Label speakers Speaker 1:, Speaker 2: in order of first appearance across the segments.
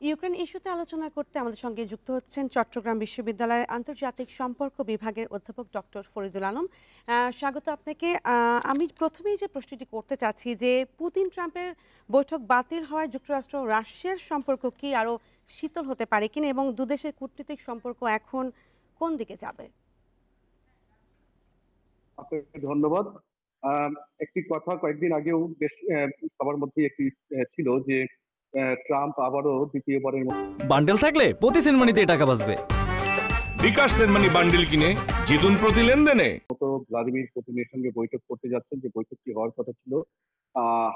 Speaker 1: Ukraine ইস্যুতে আলোচনা করতে আমাদের সঙ্গে যুক্ত হচ্ছেন চট্টগ্রাম বিশ্ববিদ্যালয়ের আন্তর্জাতিক সম্পর্ক বিভাগের অধ্যাপক ডক্টর ফরিদুল আলম। স্বাগত আপনাকে। আমি প্রথমেই যে প্রশ্নটি করতে চাচ্ছি যে পুতিন ট্রাম্পের বৈঠক বাতিল হওয়ায় যুক্তরাষ্ট্র ও রাশিয়ার সম্পর্ক কি আরও শীতল হতে পারে কিনা এবং দুদেশের কূটনৈতিক সম্পর্ক এখন কোন দিকে যাবে?
Speaker 2: আপনাকে ধন্যবাদ। একটি কথা কয়েকদিন আগেও বেশ সবার মধ্যে একটি ছিল যে ট্রাম্প আবারও দ্বিতীয়বারের
Speaker 3: বান্ডেল থাকলে প্রতি সেনমানিতে টাকা বাঁচবে।
Speaker 4: বিকাশ সেনমানি বান্ডেল কিনে জিতুন প্রতি লেনদেনে।
Speaker 2: মতো ভ্লাদিমির পুতিনের সঙ্গে বৈঠক করতে যাচ্ছেন, যে বৈঠকটি হওয়ার কথা ছিল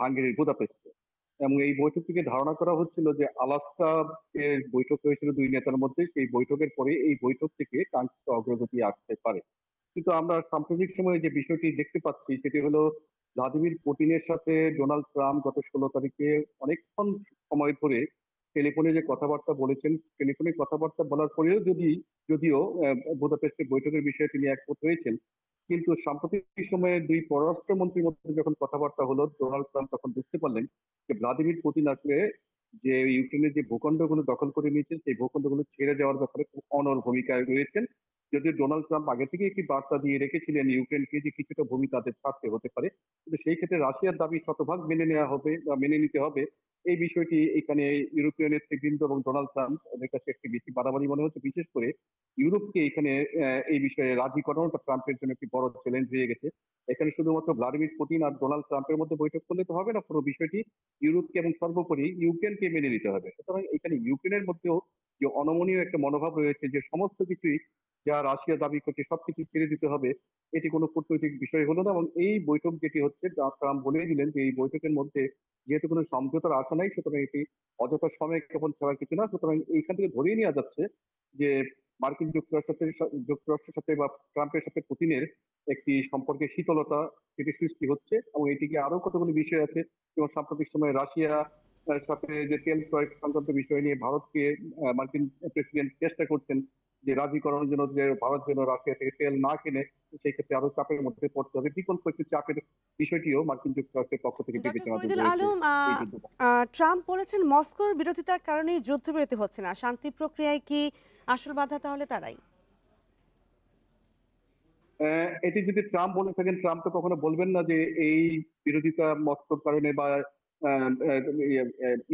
Speaker 2: হাঙ্গেরির বুদাপেস্টে। এবং এই বৈঠক থেকে ধারণা করা হচ্ছিল যে আলাস্কা এর বৈঠক হয়েছিল দুই নেতার মধ্যে, সেই বৈঠকের পরে এই বৈঠক থেকে কাঙ্ক্ষিত অগ্রগতি আসতে পারে। কিন্তু আমরা সাম্প্রতিক সময়ে যে বিষয়টি দেখতে পাচ্ছি সেটি হলো ভ্লাদিমির পুতিনের সাথে ডোনাল্ড ট্রাম্প গত 16 তারিখে অনেকক্ষণ সময় ধরে টেলিফোনে যে কথাবার্তা বলেছেন, টেলিফোনে কথাবার্তা বলার পরেও যদিও বুদাপেস্টের বৈঠকের বিষয়ে তিনি একমত হয়েছেন, কিন্তু সাম্প্রতিক সময়ে দুই পররাষ্ট্রমন্ত্রীর মধ্যে যখন কথাবার্তা হলো, ডোনাল্ড ট্রাম্প তখন বুঝতে পারলেন যে ভ্লাদিমির পুতিন আসলে যে ইউক্রেনের যে ভূখণ্ডগুলো দখল করে নিয়েছেন সেই ভূখণ্ডগুলো ছেড়ে যাওয়ার ব্যাপারে খুব অনড় ভূমিকায় রয়েছেন। যদিও ডোনাল্ড ট্রাম্প আগে থেকে একটি বার্তা দিয়ে রেখেছিলেন ইউক্রেনকে যে কিছুটা ভূমি তাদের ছাড়তে হতে পারে, কিন্তু সেই ক্ষেত্রে রাশিয়ার দাবি শতভাগ মেনে নেওয়া হবে বা মেনে নিতে হবে, এই বিষয়টি এখানে ইউরোপীয় নেতৃবৃন্দ এবং ডোনাল্ড ট্রাম্প ওদের কাছে একটি বেশি বাড়াবাড়ি মনে হচ্ছে। বিশেষ করে ইউরোপকে এখানে এই বিষয়ে রাজি করানোটা ট্রাম্পের জন্য একটি বড় চ্যালেঞ্জ হয়ে গেছে। এখানে শুধুমাত্র ভ্লাদিমির পুতিন আর ডোনাল্ড ট্রাম্পের মধ্যে বৈঠক করলে তো হবে না, পুরো বিষয়টি ইউরোপকে এবং সর্বোপরি ইউক্রেনকে মেনে নিতে হবে। সুতরাং এখানে ইউক্রেনের মধ্যেও যে অনমনীয় একটা মনোভাব রয়েছে যে সমস্ত কিছুই যা রাশিয়া দাবি করছে সবকিছু ছেড়ে দিতে হবে, এটি কোনো কূটনৈতিক বিষয় হলো না। এবং এই বৈঠক যেটি হচ্ছে, ট্রাম্প বলে দিলেন যে এই বৈঠকের মধ্যে যেহেতু কোনো সমঝোতার আশা নাই, সুতরাং এটি অযথা সময় ক্ষেপণ ছাড়া কিছু না। সুতরাং এইখান থেকে ধরেই নেওয়া যাচ্ছে যে মার্কিন যুক্তরাষ্ট্রের সাথে বা ট্রাম্পের সাথে পুতিনের একটি সম্পর্কের শীতলতা সেটি সৃষ্টি হচ্ছে। এবং এটিকে আরো কতগুলো বিষয় আছে, যেমন সাম্প্রতিক সময়ে রাশিয়া সাথে যে তেল ক্রয় সংক্রান্ত বিষয় নিয়ে ভারতকে মার্কিন প্রেসিডেন্ট চেষ্টা করছেন যে রাজি করানোর জন্য, যে ভারত যেন রাশিয়া থেকে তেল না কিনে, সেই ক্ষেত্রে আরো চাপের মধ্যে পড়তে হবে। বিকল্প একটি চাপের বিষয়টিও মার্কিন যুক্তরাষ্ট্রের পক্ষ থেকে
Speaker 1: ডক্টর
Speaker 2: বিবেচনাধীন
Speaker 1: ফরিদুল
Speaker 2: রয়েছে
Speaker 1: আলম,
Speaker 2: এই যুদ্ধ।
Speaker 1: ট্রাম্প বলেছেন মস্কোর বিরোধিতার কারণেই যুদ্ধবিরতি হচ্ছে না, শান্তি প্রক্রিয়ায় কি আসল বাধা তাহলে তারাই?
Speaker 2: এটি যদি ট্রাম্প বলে থাকেন, ট্রাম্প তো কখনো বলবেন না যে এই বিরোধিতা মস্কোর কারণে বা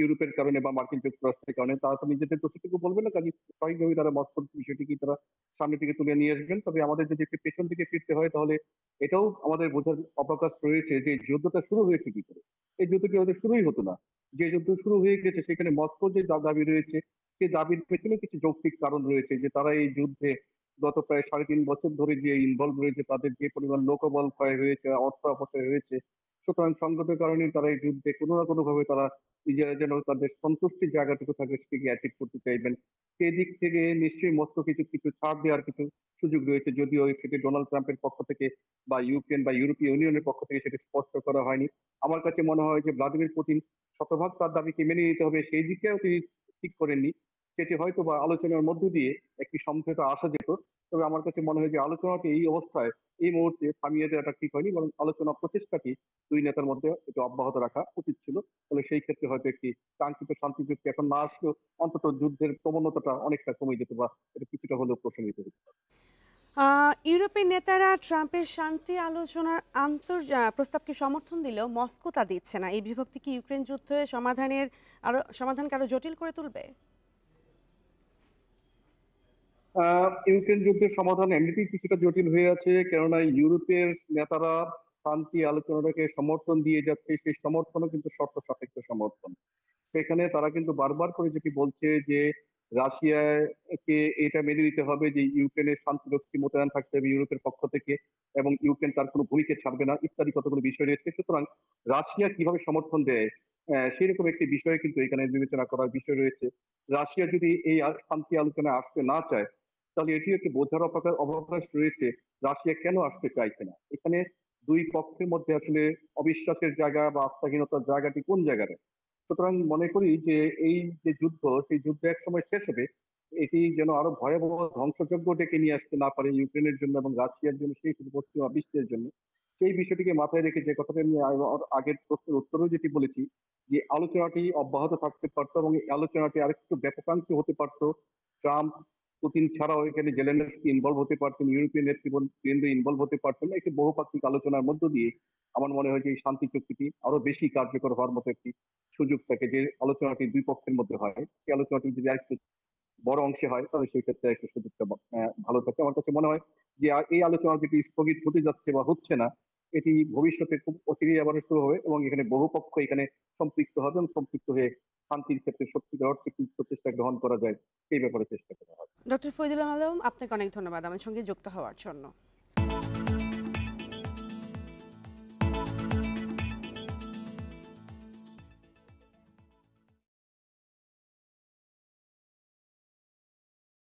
Speaker 2: ইউরোপের কারণে বা মার্কিন যুক্তরাষ্ট্রের কারণে। তারা তো নিজেদের দোষটুকু বলবেন না, কাজে স্বাভাবিকভাবেই তারা মস্কোর বিষয়টিকে তারা সামনের দিকে তুলে নিয়ে আসবেন। তবে আমাদের যদি একটু পেছন দিকে ফিরতে হয়, তাহলে এটাও আমাদের বোঝার অবকাশ রয়েছে যে যুদ্ধটা শুরু হয়েছে কি করে। এই যুদ্ধটি ওদের শুরুই হতো না। যে যুদ্ধ শুরু হয়ে গেছে সেখানে মস্কোর যে দাবি রয়েছে, সেই দাবির পেছনে কিছু যৌক্তিক কারণ রয়েছে, যে তারা এই যুদ্ধে গত প্রায় 3.5 বছর ধরে যে ইনভলভ রয়েছে, তাদের যে পরিমাণ লোকবল ক্ষয় হয়েছে, অর্থ অপচয় হয়েছে, সুতরাং সঙ্গতের কারণে তারা এই যুদ্ধে কোনো না কোনো ভাবে তারা নিজেরা যেন তাদের সন্তুষ্টির জায়গাটুকু থাকে সেটিকে অ্যাচিভ করতে চাইবেন। সেই দিক থেকে নিশ্চয়ই মস্কো কিছু কিছু ছাড় দেওয়ার কিছু সুযোগ রয়েছে, যদিও সেটি ডোনাল্ড ট্রাম্পের পক্ষ থেকে বা ইউক্রেন বা ইউরোপীয় ইউনিয়নের পক্ষ থেকে সেটি স্পষ্ট করা হয়নি। আমার কাছে মনে হয় যে ভ্লাদিমির পুতিন শতভাগ তার দাবিকে মেনে নিতে হবে সেই দিকেও তিনি ঠিক করেননি। সেটি হয়তো বা আলোচনার মধ্য দিয়ে একটি সমঝোতা আসা যেত। তবে আমার কাছে মনে হয় যে আলোচনাকে এই অবস্থায় এই মুহূর্তে থামিয়ে দেওয়াটা ঠিক হয়নি, বরং আলোচনা প্রচেষ্টাটি দুই নেতার মধ্যে একটু অব্যাহত রাখা উচিত ছিল। ফলে সেই ক্ষেত্রে হয়তো একটি কাঙ্ক্ষিত শান্তি চুক্তি এখন না আসলেও অন্তত যুদ্ধের প্রবণতাটা অনেকটা কমে যেত বা এটা কিছুটা হলেও প্রশমিত হতো।
Speaker 1: ইউরোপের নেতারা ট্রাম্পের শান্তি আলোচনার প্রস্তাবকে সমর্থন দিলেও মস্কো তা দিচ্ছে না। এই বিভক্তি কি ইউক্রেন যুদ্ধে সমাধানকে আরো জটিল করে তুলবে?
Speaker 2: ইউক্রেন যুদ্ধের সমাধান এমনিতেই কিছুটা জটিল হয়ে আছে, কেননা ইউরোপের নেতারা শান্তি আলোচনাটাকে সমর্থন দিয়ে যাচ্ছে, সেই সমর্থনও কিন্তু শর্ত সাপেক্ষ সমর্থন। সেখানে তারা কিন্তু বারবার করে যেটি বলছে যে রাশিয়াকে এটা মেনে নিতে হবে যে ইউক্রেনের শান্তিরক্ষী মোতায়েন থাকতে হবে ইউরোপের পক্ষ থেকে, এবং ইউক্রেন তার কোনো ভূমিকা ছাড়বে না, ইত্যাদি কতগুলো বিষয় রয়েছে। সুতরাং রাশিয়া কিভাবে সমর্থন দেয় সেই রকম একটি বিষয় কিন্তু এখানে বিবেচনা করার বিষয় রয়েছে। রাশিয়া যদি এই শান্তি আলোচনায় আসতে না চায়, তাহলে এটি একটি বোঝার অবকাশ রয়েছে রাশিয়া কেন আসতে চাইছে না। এখানে দুই পক্ষের মধ্যে আসলে অবিশ্বাসের জায়গা বা আস্থাহীনতার জায়গাটি কোন জায়গায়। সুতরাং মনে করি যে এই যে যুদ্ধ, সেই যুদ্ধ এক সময় শেষ হবে, এটি যেন আরো ভয়াবহ ধ্বংসযজ্ঞ ডেকে নিয়ে আসতে না পারে ইউক্রেনের জন্য এবং রাশিয়ার জন্য, সেই শুধু পশ্চিমা বিশ্বের জন্য। সেই বিষয়টিকে মাথায় রেখে যে কথাটা আমি আগের প্রশ্নের উত্তরেও যেটি বলেছি, যে আলোচনাটি অব্যাহত থাকতে পারতো এবং এই আলোচনাটি আরেকটু ব্যাপকাংশে হতে পারতো। ট্রাম্প, পুতিন ছাড়াও এখানে জেলেনস্কি ইনভলভ হতে পারতেন, ইউরোপীয় নেতৃবৃন্দ ইনভলভ হতে পারতেন। একটি বহুপাক্ষিক আলোচনার মধ্য দিয়ে আমার মনে হয় যে এই শান্তি চুক্তিটি আরো বেশি কার্যকর হওয়ার মতো একটি সুযোগ থাকে। যে আলোচনাটি দুই পক্ষের মধ্যে হয়, সেই আলোচনাটি যদি আরেকটু বড় অংশে হয় তাহলে সেই ক্ষেত্রে একটা সুযোগটা ভালো থাকে। আমার কাছে মনে হয় যে এই আলোচনা যেটি স্থগিত হতে যাচ্ছে বা হচ্ছে না, এটি ভবিষ্যতে খুব অচিরেই আবার শুরু হবে এবং এখানে বহু পক্ষ এখানে সম্পৃক্ত হবে এবং সম্পৃক্ত হয়ে শান্তির ক্ষেত্রে সত্যিকার অর্থে কি প্রচেষ্টা গ্রহণ করা যায় সেই ব্যাপারে চেষ্টা করা হবে।
Speaker 1: ডক্টর ফরিদুল আলম, আপনাকে অনেক ধন্যবাদ আমার সঙ্গে যুক্ত হওয়ার জন্য।